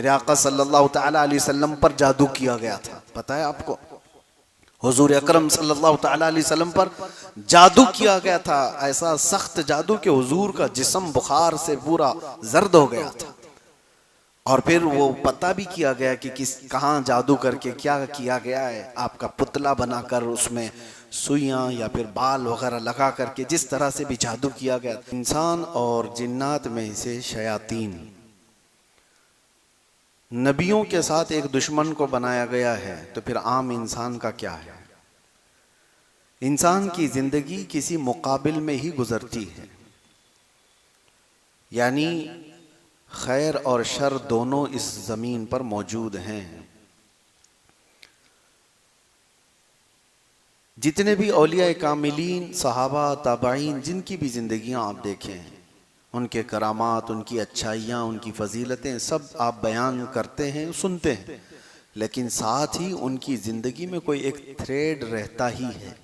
मेरे आका सल्लल्लाहु तआला अलैहि वसल्लम पर जादू किया गया था, पता है आपको? हुजूर अकरम सल्लल्लाहु तआला अलैहि वसल्लम पर जादू किया गया था, ऐसा सख्त जादू कि हुजूर का जिस्म बुखार से पूरा जर्द हो गया था। और फिर वो पता भी किया गया कि किस कहाँ जादू करके क्या किया गया है, आपका पुतला बनाकर उसमें सुइयां या फिर बाल वगैरह लगा करके जिस तरह से भी जादू किया गया। इंसान और जिन्नात में से शयातीन, नबियों के साथ एक दुश्मन को बनाया गया है, तो फिर आम इंसान का क्या है? इंसान की जिंदगी किसी मुकाबिल में ही गुजरती है, यानी खैर और शर दोनों इस जमीन पर मौजूद हैं। जितने भी औलिया कामिलीन, सहाबा, ताबाईन, जिनकी भी जिंदगियां आप देखें, उनके करामात, उनकी अच्छाइयाँ, उनकी फजीलतें सब आप बयान करते हैं, सुनते हैं, लेकिन साथ ही उनकी ज़िंदगी में कोई एक थ्रेड रहता ही है,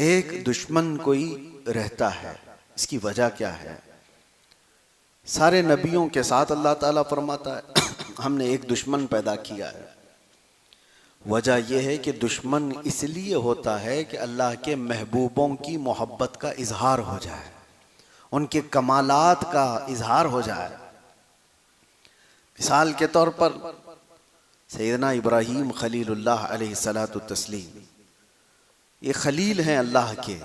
एक दुश्मन कोई रहता है। इसकी वजह क्या है? सारे नबियों के साथ अल्लाह ताला फरमाता है हमने एक दुश्मन पैदा किया है। वजह यह है कि दुश्मन इसलिए होता है कि अल्लाह के महबूबों की मोहब्बत का इजहार हो जाए, उनके कमालात का इजहार हो जाए। मिसाल के तौर पर सैयदना इब्राहीम खलीलुल्लाह अलैहिस्सलातु तस्लीम, ये खलील हैं अल्लाह के,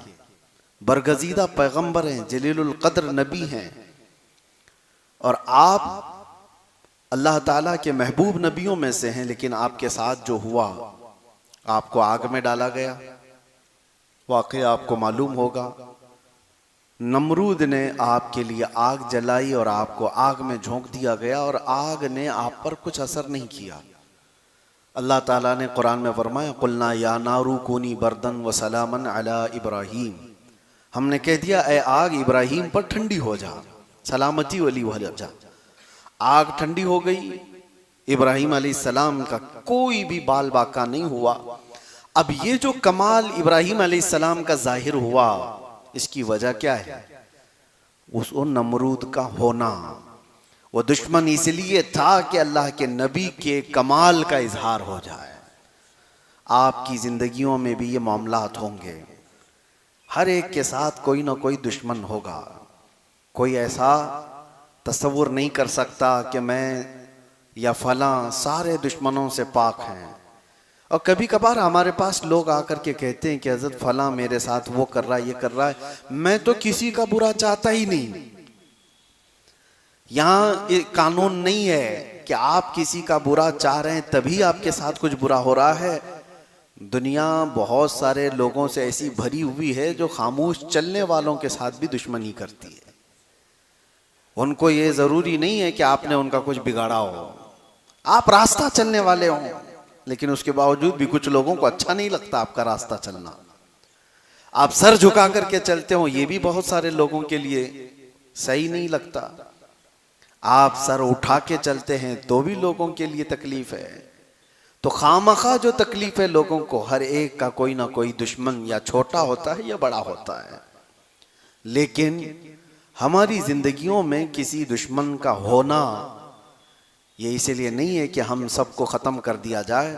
बरगजीदा पैगंबर हैं, जलीलुल कद्र नबी हैं, और आप अल्लाह ताला के महबूब नबियों में से हैं। लेकिन आपके साथ जो हुआ, आपको आग में डाला गया, वाकया आपको मालूम होगा। नमरूद ने आपके लिए आग जलाई और आपको आग में झोंक दिया गया, और आग ने आप पर कुछ असर नहीं किया। अल्लाह ताला ने कुरान में फरमाया, कुलना या नारू कूनी बर्दन व सलामन अला इब्राहीम, हमने कह दिया ए आग इब्राहीम पर ठंडी हो जा, सलामती वाली हो जा। आग ठंडी हो गई, इब्राहीम अलैहिस्सलाम का कोई भी बाल बाका नहीं हुआ। अब ये जो कमाल इब्राहीम अलैहिस्सलाम का जाहिर हुआ, इसकी वजह क्या है? उस नमरूद का होना। वो दुश्मन इसलिए था कि अल्लाह के नबी के कमाल का इजहार हो जाए। आपकी जिंदगियों में भी ये मामलात होंगे, हर एक के साथ कोई ना कोई दुश्मन होगा। कोई ऐसा तस्वुर नहीं कर सकता कि मैं या फलां सारे दुश्मनों से पाक हैं। और कभी कभार हमारे पास लोग आकर के कहते हैं कि हज़रत फलां मेरे साथ वो कर रहा है, ये कर रहा है, मैं तो किसी का बुरा चाहता ही नहीं। यहाँ ये कानून नहीं है कि आप किसी का बुरा चाह रहे हैं तभी आपके साथ कुछ बुरा हो रहा है। दुनिया बहुत सारे लोगों से ऐसी भरी हुई है जो खामोश चलने वालों के साथ भी दुश्मनी करती है। उनको ये जरूरी नहीं है कि आपने उनका कुछ बिगाड़ा हो, आप रास्ता चलने वाले हों, लेकिन उसके बावजूद भी कुछ लोगों को अच्छा नहीं लगता आपका रास्ता चलना। आप सर झुका करके चलते हो, ये भी बहुत सारे लोगों के लिए सही नहीं लगता। आप सर उठा के चलते हैं तो भी लोगों के लिए तकलीफ है। तो खामखा जो तकलीफ है लोगों को, हर एक का कोई ना कोई दुश्मन या छोटा होता है या बड़ा होता है। लेकिन हमारी जिंदगियों में किसी दुश्मन का होना ये इसलिए नहीं है कि हम सबको ख़त्म कर दिया जाए,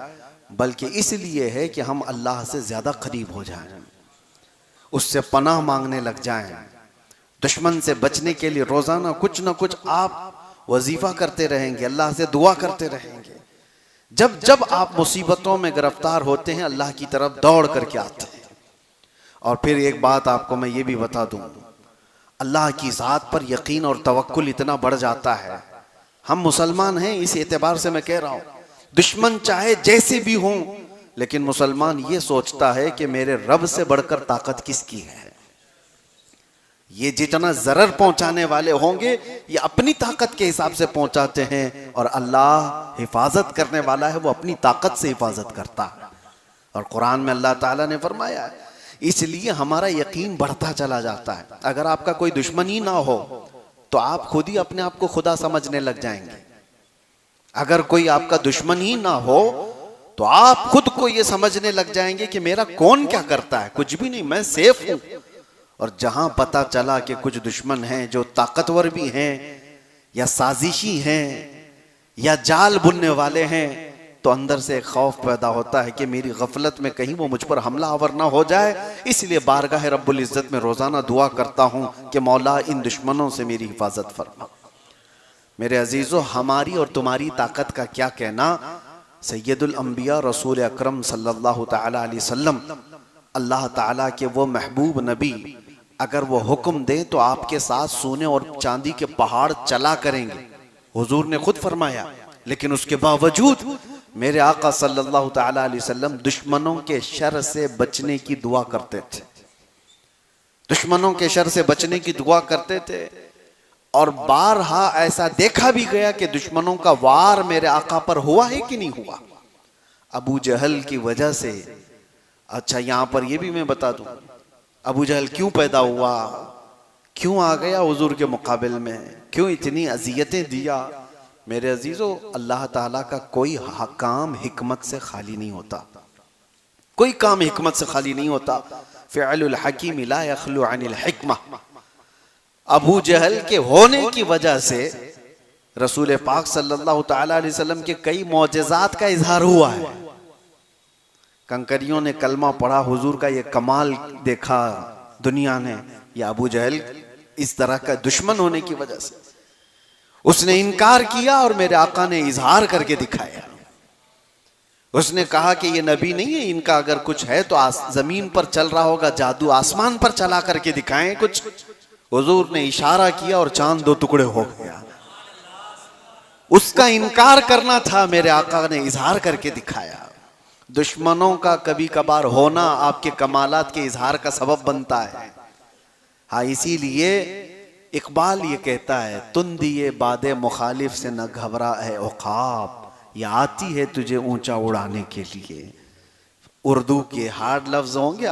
बल्कि इसलिए है कि हम अल्लाह से ज़्यादा करीब हो जाएं, उससे पनाह मांगने लग जाएं। दुश्मन से बचने के लिए रोज़ाना कुछ ना कुछ आप वजीफ़ा करते रहेंगे, अल्लाह से दुआ करते रहेंगे। जब जब आप मुसीबतों में गिरफ्तार होते हैं, अल्लाह की तरफ दौड़ करके आते हैं। और फिर एक बात आपको मैं ये भी बता दूँ, अल्लाह की ज़ात पर यकीन और तवक्कुल इतना बढ़ जाता है। हम मुसलमान हैं, इस एतबार से मैं कह रहा हूँ, दुश्मन चाहे जैसे भी हों, लेकिन मुसलमान ये सोचता है कि मेरे रब से बढ़कर ताकत किसकी है। ये जितना जरर पहुंचाने वाले होंगे ये अपनी ताकत के हिसाब से पहुंचाते हैं, और अल्लाह हिफाजत करने वाला है, वो अपनी ताकत से हिफाजत करता है। और कुरान में अल्लाह ताला ने फरमाया है, इसलिए हमारा यकीन बढ़ता चला जाता है। अगर आपका कोई दुश्मन ही ना हो तो आप खुद ही अपने आप को खुदा समझने लग जाएंगे। अगर कोई आपका दुश्मन ही ना हो तो आप खुद को ये समझने लग जाएंगे कि मेरा कौन क्या करता है, कुछ भी नहीं, मैं सेफ हूं। और जहां पता चला कि कुछ दुश्मन हैं जो ताकतवर भी हैं या साजिशी हैं या जाल बुनने वाले हैं, तो अंदर से एक खौफ पैदा होता है कि मेरी गफलत में कहीं वो मुझ पर हमला आवर ना हो जाए। इसलिए बारगाह रब्बुल इज्जत में रोजाना दुआ करता हूं कि मौला इन दुश्मनों से मेरी हिफाजत फरमा। मेरे अजीजों, हमारी और तुम्हारी ताकत का क्या कहना। सैयदुल अंबिया रसूल अकरम सल्लल्लाहु तआला अलैहि वसल्लम, अल्लाह ताला के वो महबूब नबी, अगर वो हुक्म दे तो आपके साथ सोने और चांदी के पहाड़ चला करेंगे, हुजूर ने खुद फरमाया। लेकिन उसके बावजूद मेरे आका सल्लल्लाहु तआला अलैहि वसल्लम दुश्मनों के शर से बचने की दुआ करते थे, दुश्मनों के शर से बचने की दुआ करते थे। और बारहा ऐसा देखा भी गया कि दुश्मनों का वार मेरे आका पर हुआ है कि नहीं हुआ। अबू जहल की वजह से, अच्छा यहां पर यह भी मैं बता दूं, अबू जहल क्यों पैदा हुआ, क्यों आ गया हुजूर के मुकाबिल में, क्यों इतनी अजियतें दिया। मेरे अजीजों, अल्लाह ताला का कोई काम हिकमत से खाली नहीं होता, कोई काम हिकमत से खाली नहीं होता। फ़िअलुल हकीम ला यखलु अनिल हिकमा। अबू जहल के होने की वजह से रसूल पाक सल्लल्लाहु तआला अलैहि वसल्लम के कई मौजज़ात का इजहार हुआ है। कंकरियों ने कलमा पढ़ा, हुजूर का ये कमाल देखा दुनिया ने। या अबू जहल इस तरह का दुश्मन होने की वजह से उसने इनकार किया और मेरे आका ने इजहार करके दिखाया। उसने कहा कि ये नबी नहीं है, इनका अगर कुछ है तो जमीन पर चल रहा होगा जादू, आसमान पर चला करके दिखाएं कुछ। हुजूर ने इशारा किया और चांद दो टुकड़े हो गया। उसका इनकार करना था, मेरे आका ने इजहार करके दिखाया। दुश्मनों का कभी कभार होना आपके कमालात के इजहार का सबब बनता है। हाँ, इसीलिए इकबाल ये कहता है, तुन दिए बादे मुखालिफ से न घबरा है औकाब, ये आती है तुझे ऊंचा उड़ाने के लिए। उर्दू के हार्ड लफ्ज होंगे,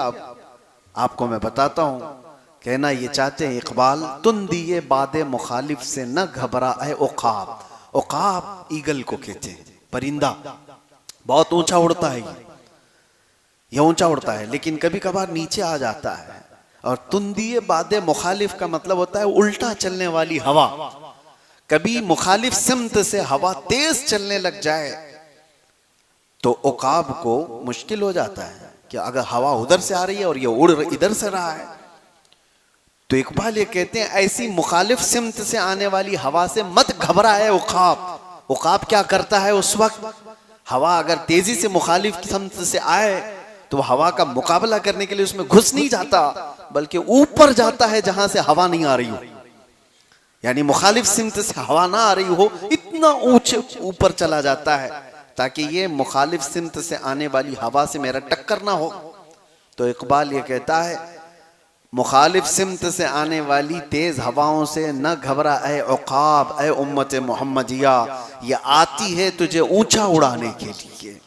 आपको मैं बताता हूं। कहना ये चाहते हैं इकबाल, तुन दिए बादे मुखालिफ से न घबरा है औकाब। औकाब ईगल को कहते हैं, परिंदा बहुत ऊंचा उड़ता है, ये ऊंचा उड़ता है लेकिन कभी कभार नीचे आ जाता है। और तुंदिए बादे मुखालिफ का मतलब होता है उल्टा चलने वाली हवा। कभी मुखालिफ सिमत से हवा तेज चलने लग जाए तो उकाब को मुश्किल हो जाता है कि अगर हवा उधर से आ रही है और ये उड़ इधर से रहा है। तो इकबाल ये कहते हैं, ऐसी मुखालिफ सिमत से आने वाली हवा से मत घबराए उकाब। उकाब क्या करता है उस वक्त, हवा अगर तेजी से मुखालिफ सिमत से आए तो हवा का मुकाबला करने के लिए उसमें घुस नहीं जाता, बल्कि ऊपर जाता है जहां से हवा नहीं आ रही हो। यानी मुखालिफ सिमत से हवा ना आ रही हो, इतना ऊंचे ऊपर चला जाता है ताकि ये मुखालिफ सिमत से आने वाली हवा से मेरा टक्कर ना हो। तो इकबाल ये कहता है, मुखालिफ सिमत से आने वाली तेज हवाओं से न घबरा ए औकाब, ए उम्मत मोहम्मदिया, ये आती है तुझे ऊंचा उड़ाने के लिए।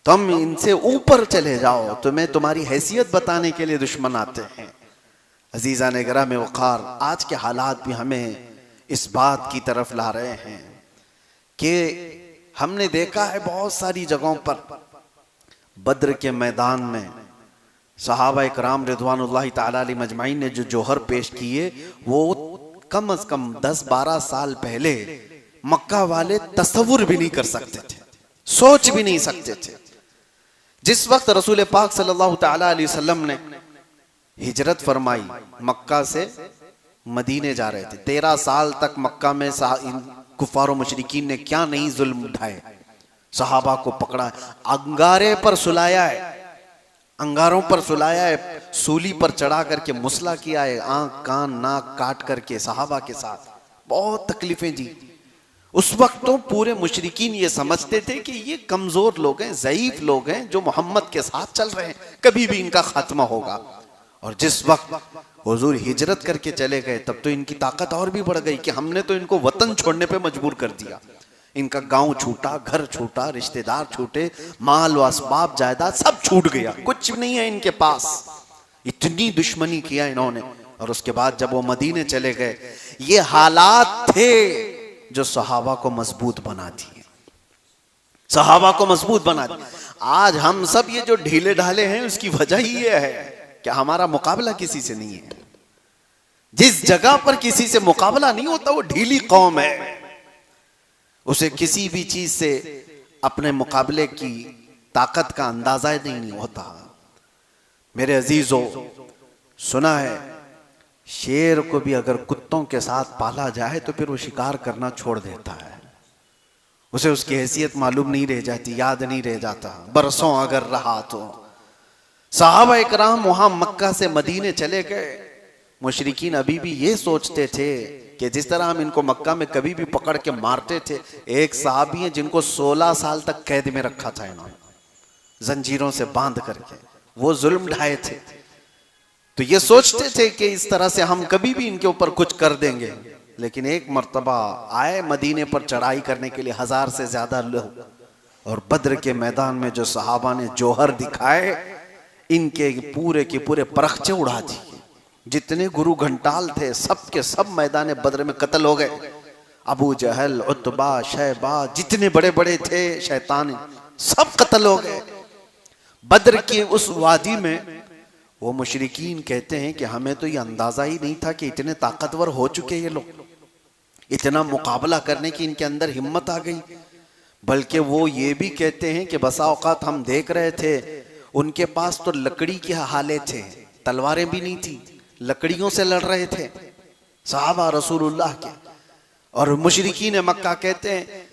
तुम इनसे ऊपर चले जाओ, तुम्हें तुम्हारी हैसियत बताने के लिए दुश्मन आते हैं। अजीजा ने गिराम वक़ार, आज के हालात भी हमें इस बात की तरफ ला रहे हैं कि हमने देखा है बहुत सारी जगहों पर बद्र के मैदान में सहाबा इकराम रिज़वानुल्लाहि ताला अलैहिम अजमाइन ने जो जोहर पेश किए, वो कम से कम 10-12 साल पहले मक्का वाले तसव्वुर भी नहीं कर सकते थे, सोच भी नहीं सकते थे। जिस वक्त रसूल पाक सल्लल्लाहु ताला अलैहि वसल्लम ने हिजरत फरमाई, मक्का से मदीने जा रहे थे, 13 साल तक मक्का में कुफार मुशरिकीन ने क्या नहीं जुल्म उठाए, सहाबा को पकड़ा, अंगारे पर सुलाया है, अंगारों पर सुलाया है, सूली पर चढ़ा करके मुसला किया है, आंख कान नाक काट करके सहाबा के साथ बहुत तकलीफें दी। उस वक्त तो पूरे मुशरिकीन ये समझते थे कि ये कमजोर लोग हैं, ज़ईफ लोग हैं जो मोहम्मद के साथ चल रहे हैं, कभी भी इनका खात्मा होगा। और जिस वक्त हुजूर हिजरत करके चले गए, तब तो इनकी ताकत और भी बढ़ गई कि हमने तो इनको वतन छोड़ने पे मजबूर कर दिया। इनका गांव छूटा, घर छूटा, रिश्तेदार छूटे, माल व असबाब जायदाद सब छूट गया, कुछ नहीं है इनके पास। इतनी दुश्मनी किया इन्होंने। और उसके बाद जब वो मदीने चले गए, ये हालात थे जो सहाबा को मजबूत बना दिए, सहाबा को मजबूत बना दिए। आज हम सब ये जो ढीले ढाले हैं, उसकी वजह ही ये है कि हमारा मुकाबला किसी से नहीं है। जिस जगह पर किसी से मुकाबला नहीं होता वो ढीली कौम है। उसे किसी भी चीज से अपने मुकाबले की ताकत का अंदाजा ही नहीं होता। मेरे अजीजों, सुना है शेर को भी अगर कुत्तों के साथ पाला जाए तो फिर वो शिकार करना छोड़ देता है। उसे उसकी हैसियत मालूम नहीं रह जाती, याद नहीं रह जाता, बरसों अगर रहा तो। सहाबा इकराम वहां मक्का से मदीने चले गए। मुशरिकीन अभी भी ये सोचते थे कि जिस तरह हम इनको मक्का में कभी भी पकड़ के मारते थे, एक साहबी हैं जिनको 16 साल तक कैद में रखा था इन्होंने, जंजीरों से बांध करके, वो जुल्म ढाए थे। तो ये सोचते थे कि इस तरह से हम कभी भी इनके ऊपर कुछ कर देंगे। लेकिन एक मर्तबा आए मदीने पर चढ़ाई करने के लिए 1000 से ज्यादा लोग, और बद्र के मैदान में जो सहाबा ने जोहर दिखाए, इनके पूरे के पूरे परखचे उड़ा दिए। जितने गुरु घंटाल थे सब के सब मैदान बद्र में कत्ल हो गए। अबू जहल, उतबा, शैबा, जितने बड़े बड़े थे शैतान, सब कत्ल हो गए। बद्र के उस वादी में वो मुशरिकीन कहते हैं कि हमें तो ये अंदाजा ही नहीं था कि इतने ताकतवर हो चुके ये लोग, इतना मुकाबला करने की इनके अंदर हिम्मत आ गई। बल्कि वो ये भी कहते हैं कि बसा औकात हम देख रहे थे उनके पास तो लकड़ी के हाले थे, तलवारें भी नहीं थी, लकड़ियों से लड़ रहे थे सहाबा रसूलुल्लाह के। और मुशरिकीन मक्का कहते हैं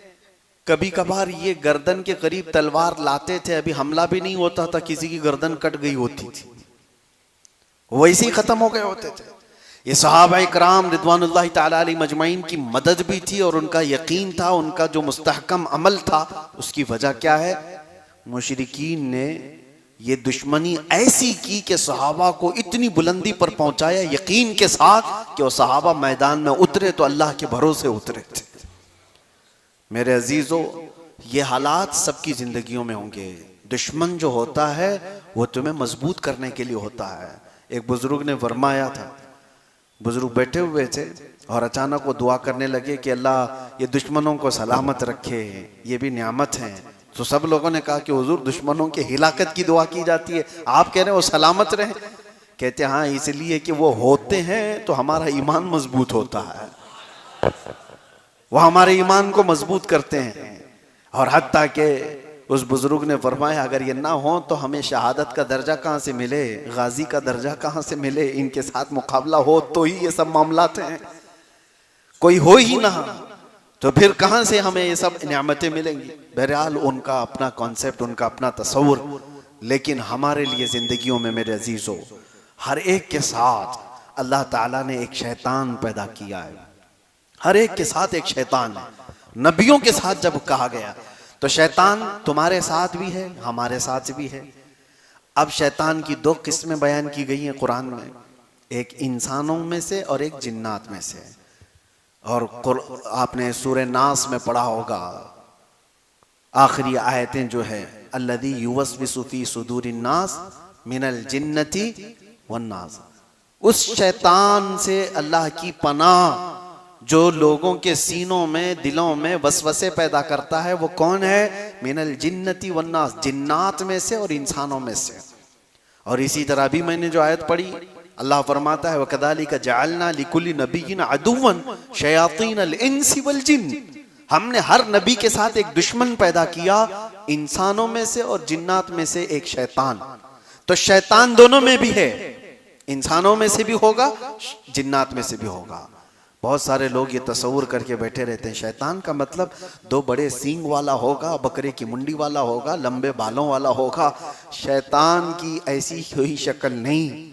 कभी कभार ये गर्दन के करीब तलवार लाते थे, अभी हमला भी नहीं होता था, किसी की गर्दन कट गई होती थी, वैसे ही खत्म हो गए होते थे। ये सहाबा इकराम रिदवानुल्लाह ताला अलैहि मजमाइन की मदद भी थी और उनका यकीन था, उनका जो मुस्तहकम अमल था। उसकी वजह क्या है? मुशरिकीन ने ये दुश्मनी ऐसी की कि सहाबा को इतनी बुलंदी पर पहुंचाया, यकीन के साथ कि वो सहाबा मैदान में उतरे तो अल्लाह के भरोसे उतरे थे। मेरे अजीजों, ये हालात सबकी जिंदगियों में होंगे। दुश्मन जो होता है वो तुम्हें मजबूत करने के लिए होता है। एक बुजुर्ग ने फरमाया था, बुजुर्ग बैठे हुए थे और अचानक वो दुआ करने लगे कि अल्लाह ये दुश्मनों को सलामत रखे, ये भी नियामत है। तो सब लोगों ने कहा कि हुजूर दुश्मनों की हिलाकत की दुआ की जाती है, आप कह रहे हैं वो सलामत रहे? कहते हाँ, इसलिए कि वो होते हैं तो हमारा ईमान मजबूत होता है, वो हमारे ईमान को मजबूत करते हैं। और हत्ता के उस बुजुर्ग ने फरमाया अगर ये ना हो तो हमें शहादत का दर्जा कहाँ से मिले, गाजी का दर्जा कहाँ से मिले? इनके साथ मुकाबला हो तो ही ये सब मामलात हैं, कोई हो ही ना तो फिर कहाँ से हमें ये सब नियामतें मिलेंगी? बहरहाल उनका अपना कॉन्सेप्ट, उनका अपना तस्वुर। लेकिन हमारे लिए जिंदगियों में मेरे अजीजों, हर एक के साथ अल्लाह ताला ने एक शैतान पैदा किया है। हर एक के साथ एक शैतान है। नबियों के साथ जब कहा गया तो शैतान तुम्हारे साथ भी है, हमारे साथ भी है। अब शैतान की 2 किस्में बयान की गई हैं कुरान में, एक इंसानों में से और एक जिन्नात में से। और आपने सूरह नास में पढ़ा होगा, आखिरी आयतें जो है अल्लज़ी युवस्विसु फी सुदूरिन नास मिनल जिन्नति वन्नास, उस शैतान से अल्लाह की पनाह जो लोगों के सीनों में, दिलों में वसवसे पैदा करता है। वो कौन है? मिनल जिन्नति वन्नास, जिन्नात में से और इंसानों में से। और इसी तरह भी मैंने जो आयत पढ़ी, अल्लाह फरमाता है वकदालिका जअलना लिकुल्लि नबिय्यिन अदुव्वन शयातीनल इंसि वल जिन्न, हमने हर नबी के साथ एक दुश्मन पैदा किया, इंसानों में से और जिन्नात में से एक शैतान। तो शैतान दोनों में भी है, इंसानों में से भी होगा, जिन्नात में से भी होगा। बहुत सारे लोग ये तस्वुर करके बैठे रहते हैं शैतान का मतलब 2 बड़े सींग वाला होगा, बकरे की मुंडी वाला होगा, लंबे बालों वाला होगा। शैतान की ऐसी कोई शक्ल नहीं।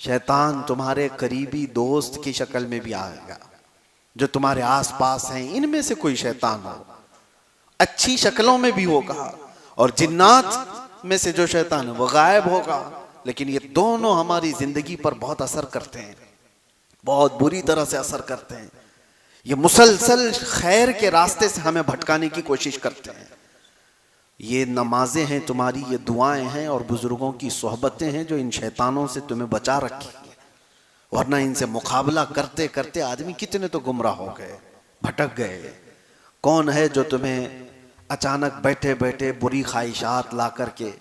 शैतान तुम्हारे करीबी दोस्त की शक्ल में भी आएगा, जो तुम्हारे आसपास हैं, इनमें से कोई शैतान हो, अच्छी शक्लों में भी होगा। और जिन्नात में से जो शैतान है वो गायब होगा। लेकिन ये दोनों हमारी जिंदगी पर बहुत असर करते हैं, बहुत बुरी तरह से असर करते हैं। ये मुसलसल खैर के रास्ते से हमें भटकाने की कोशिश करते हैं। ये नमाजें हैं तुम्हारी, ये दुआएं हैं और बुजुर्गों की सोहबतें हैं जो इन शैतानों से तुम्हें बचा रखी है। वरना इनसे मुकाबला करते करते आदमी कितने तो गुमराह हो गए, भटक गए। कौन है जो तुम्हें अचानक बैठे बैठे बुरी ख्वाहिशात ला करके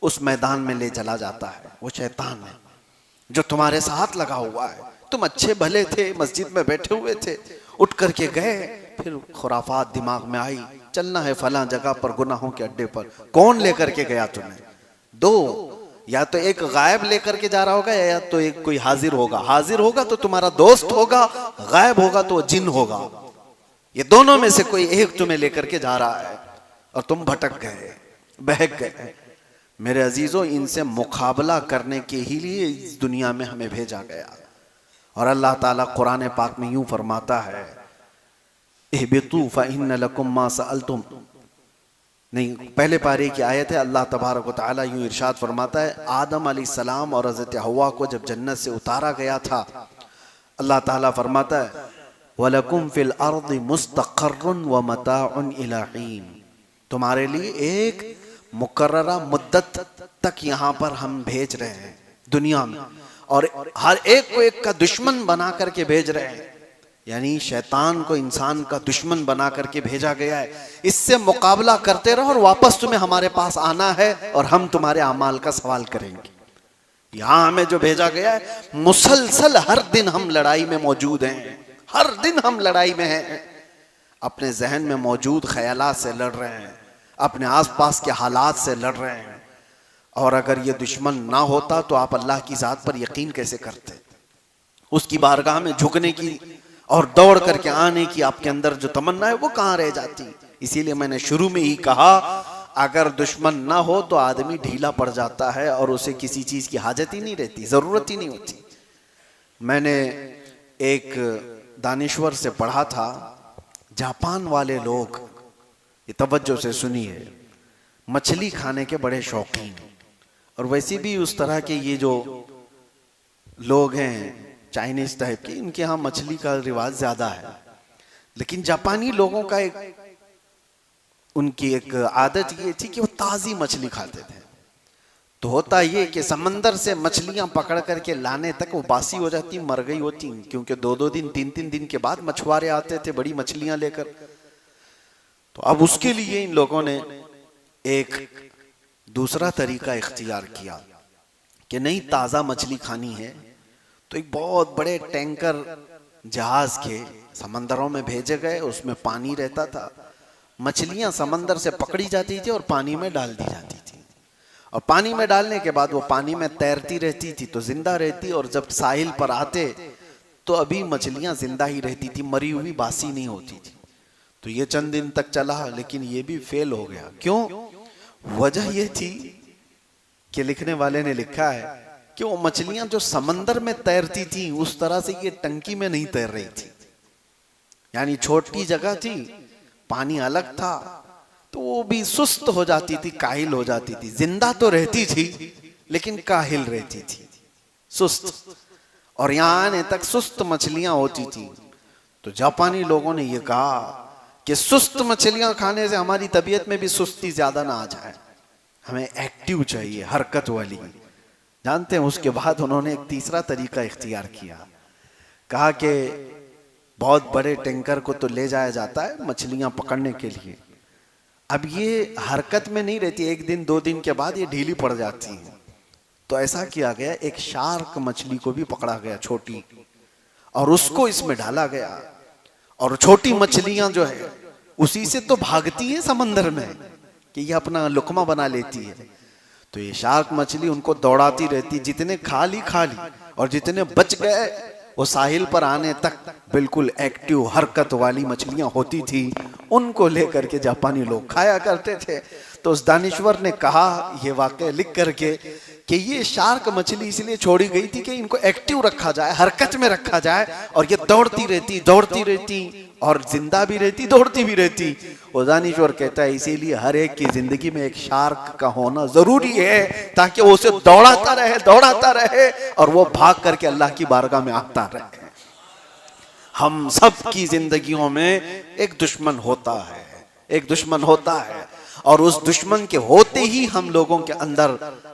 उस मैदान में ले चला जाता है? वो शैतान है जो तुम्हारे साथ लगा हुआ है। तुम अच्छे भले थे, मस्जिद में बैठे हुए थे, उठ करके गए। फिर खुराफात दिमाग में आई, चलना है फलां जगह पर गुनाहों के अड्डे पर। कौन लेकर के गया तुम्हें? दो, या तो एक गायब लेकर के जा रहा होगा, या तो एक कोई हाजिर होगा। हाजिर होगा तो तुम्हारा दोस्त होगा, गायब होगा तो जिन होगा। ये दोनों में से कोई एक तुम्हें लेकर के जा रहा है और तुम भटक गए, बहक गए। मेरे अजीजों, इनसे मुकाबला करने के ही लिए इस दुनिया में हमें भेजा गया। और अल्लाह ताला कुरान पाक में यूं फरमाता है, इहबितू फइन्न लकुम मा सअलतुम। नहीं, पहले पारे की आयत है। अल्लाह तबारक व तआला यूं इरशाद फरमाता है, आदम अलैहिस्सलाम और हज़रत हव्वा को जब जन्नत से उतारा गया था, अल्लाह ताला फरमाता है, वलकुम फिल अर्दि मुस्तक़र्रुन व मताउन इला हीन। तुम्हारे लिए एक मुकर्ररा मुद्दत तक यहाँ पर हम भेज रहे हैं दुनिया में, और हर एक को एक का दुश्मन बना करके भेज रहे हैं। यानी शैतान को इंसान का दुश्मन बना करके भेजा गया है। इससे मुकाबला करते रहो और वापस तुम्हें हमारे पास आना है और हम तुम्हारे अमाल का सवाल करेंगे। यहाँ हमें जो भेजा गया है, मुसलसल हर दिन हम लड़ाई में मौजूद हैं, हर दिन हम लड़ाई में हैं। अपने जहन में मौजूद ख्यालात से लड़ रहे हैं, अपने आसपास के हालात से लड़ रहे हैं। और अगर ये दुश्मन ना होता तो आप अल्लाह की जात पर यकीन कैसे करते? उसकी बारगाह में झुकने की और दौड़ करके आने की आपके अंदर जो तमन्ना है वो कहाँ रह जाती? इसीलिए मैंने शुरू में ही कहा, अगर दुश्मन ना हो तो आदमी ढीला पड़ जाता है और उसे किसी चीज की हाजत ही नहीं रहती, जरूरत ही नहीं होती। मैंने एक दानिश्वर से पढ़ा था, जापान वाले लोग, ये तवज्जो से सुनिए, मछली खाने के बड़े शौकीन, और वैसे भी उस तरह के ये जो लोग हैं चाइनीज टाइप के, इनके यहाँ मछली का रिवाज ज्यादा है। लेकिन जापानी लोगों का उनकी एक आदत ये थी कि वो ताजी मछली खाते थे। तो होता ये कि समंदर से मछलियां पकड़ करके लाने तक वो बासी हो जाती, मर गई होती, क्योंकि 2-2 दिन 3-3 दिन के बाद मछुआरे आते थे बड़ी मछलियां लेकर। तो अब उसके लिए इन लोगों ने एक दूसरा तरीका इख्तियार किया कि नहीं, ताजा मछली खानी है तो एक बहुत बड़े टैंकर जहाज के समंदरों में भेजे गए। उसमें पानी रहता था, मछलियां समंदर से पकड़ी जाती थी और पानी में डाल दी जाती थी। और पानी में डालने के बाद वो पानी में तैरती रहती थी तो जिंदा रहती, और जब साहिल पर आते तो अभी मछलियां जिंदा ही रहती थी, मरी हुई बासी नहीं होती थी। तो ये चंद दिन तक चला, लेकिन ये भी फेल हो गया। क्यों? वजह ये थी कि लिखने वाले ने लिखा है कि वो मछलियां जो समंदर में तैरती थी उस तरह से ये टंकी में नहीं तैर रही थी। यानी छोटी जगह थी, पानी अलग था, तो वो भी सुस्त हो जाती थी, काहिल हो जाती थी। जिंदा तो रहती थी लेकिन काहिल रहती थी, सुस्त। और यहाँ आने तक सुस्त मछलियां होती थी। तो जापानी लोगों ने ये कहा कि सुस्त मछलियां खाने से हमारी तबीयत में भी सुस्ती ज्यादा ना आ जाए, हमें एक्टिव चाहिए, हरकत वाली। जानते हैं, उसके बाद उन्होंने एक तीसरा तरीका इख्तियार किया। कहा कि बहुत बड़े टैंकर को तो ले जाया जाता है मछलियां पकड़ने के लिए, अब ये हरकत में नहीं रहती, 1 दिन 2 दिन के बाद ये ढीली पड़ जाती है। तो ऐसा किया गया, एक शार्क मछली को भी पकड़ा गया छोटी, और उसको इसमें डाला गया। और छोटी मछलियां जो है उसी से तो भागती है समंदर में कि ये अपना लुकमा बना लेती है। तो ये शार्क मछली उनको दौड़ाती रहती, जितने खा ली, और जितने बच गए वो साहिल पर आने तक बिल्कुल एक्टिव हरकत वाली मछलियां होती थी। उनको लेकर के जापानी लोग खाया करते थे। तो उस दानिश्वर ने कहा ये वाकया लिख करके कि ये शार्क मछली इसलिए छोड़ी गई थी कि इनको एक्टिव रखा जाए, हरकत में रखा जाए, और ये दौड़ती रहती और जिंदा भी रहती, दौड़ती भी रहती। दानिश्वर कहता है इसीलिए हर एक की जिंदगी में एक शार्क का होना जरूरी है, ताकि वो उसे दौड़ाता रहे और वो भाग करके अल्लाह की बारगाह में आता रहे। हम सब की जिंदगियों में एक दुश्मन होता है, और उस दुश्मन के होते ही हम लोगों के अंदर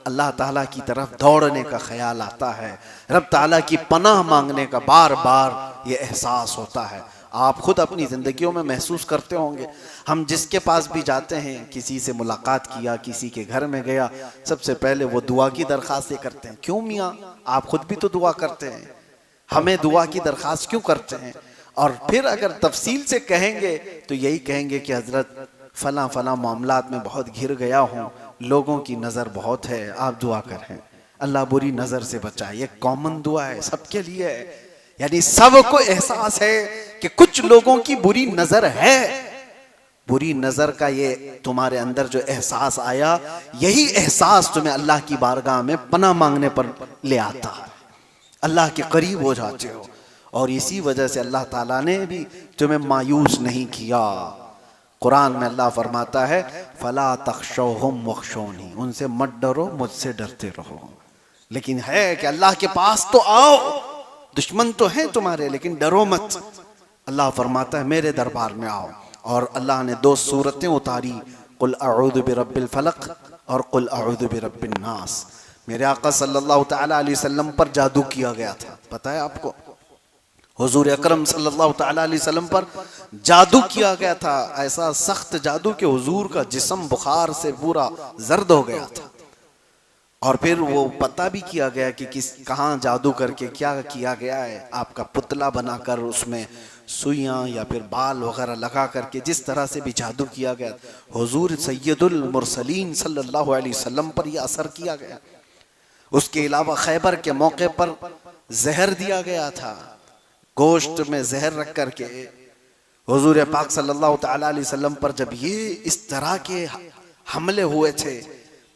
अल्लाह ताला की तरफ दौड़ने का ख्याल आता है, रब ताला की पनाह मांगने का बार बार ये एहसास होता है। आप खुद अपनी जिंदगियों में महसूस करते होंगे, हम जिसके पास भी जाते हैं, किसी से मुलाकात किया, किसी के घर में गया, सबसे पहले वो दुआ की दरख्वास्त करते हैं। क्यों मियाँ, आप खुद भी तो दुआ करते हैं, हमें दुआ की दरख्वास्त क्यों करते हैं? और फिर अगर तफसील से कहेंगे तो यही कहेंगे कि हजरत फला फला मामलात में बहुत घिर गया हूँ, लोगों की नज़र बहुत है, आप दुआ करें अल्लाह बुरी नज़र से बचाए। ये कॉमन दुआ है, सबके लिए है। यानी सबको एहसास है कि कुछ लोगों की बुरी नज़र है। बुरी नज़र का ये तुम्हारे अंदर जो एहसास आया, यही एहसास तुम्हें अल्लाह की बारगाह में पनाह मांगने पर ले आता है, अल्लाह के करीब हो जाते हो। और इसी वजह से अल्लाह ताला ने भी तुम्हें मायूस नहीं किया। कुरान में अल्लाह फरमाता है फला तख्शौहुम वख्शौनी, उनसे मत डरो, मुझसे डरते रहो। लेकिन है कि अल्लाह के पास तो आओ, दुश्मन तो है तुम्हारे, लेकिन डरो मत। अल्लाह फरमाता है मेरे दरबार में आओ। और अल्लाह ने 2 सूरतें उतारी, कुल अऊज़ु बिरब्बिल फलक और कुल अऊज़ु बिरब्बिन नास। मेरे आका सल्लल्लाहु तआला अलैहि वसल्लम पर जादू किया गया था, पता है आपको? हुजूर अकरम सल्लल्लाहु तआला अलैहि वसल्लम पर जादू किया गया था, ऐसा सख्त जादू कि हुजूर का जिस्म बुखार से पूरा जर्द हो गया था। और फिर वो पता भी किया गया कि कहाँ जादू करके क्या किया गया है। आपका पुतला बनाकर उसमें सुइयां या फिर बाल वगैरह लगा करके जिस तरह से भी जादू किया गया, हुजूर सैयदुल मुरसलीन सल्लल्लाहु अलैहि वसल्लम पर यह असर किया गया। उसके अलावा खैबर के मौके पर जहर दिया गया था, गोश्त में जहर रख करके। हुजूर पाक सल्लल्लाहु तआला अलैहि वसल्लम पर जब ये इस तरह के हमले हुए थे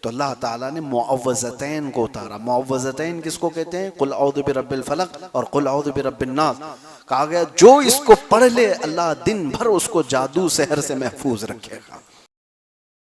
तो अल्लाह ताला ने मुअव्वज़तैन को उतारा। मुअव्वज़तैन किसको कहते हैं? कुल औज़ु बिरब्बिल फलक और कुल औज़ु बिरब्बिन नास। कहा गया जो इसको पढ़ ले अल्लाह दिन भर उसको जादू सहर से महफूज रखेगा।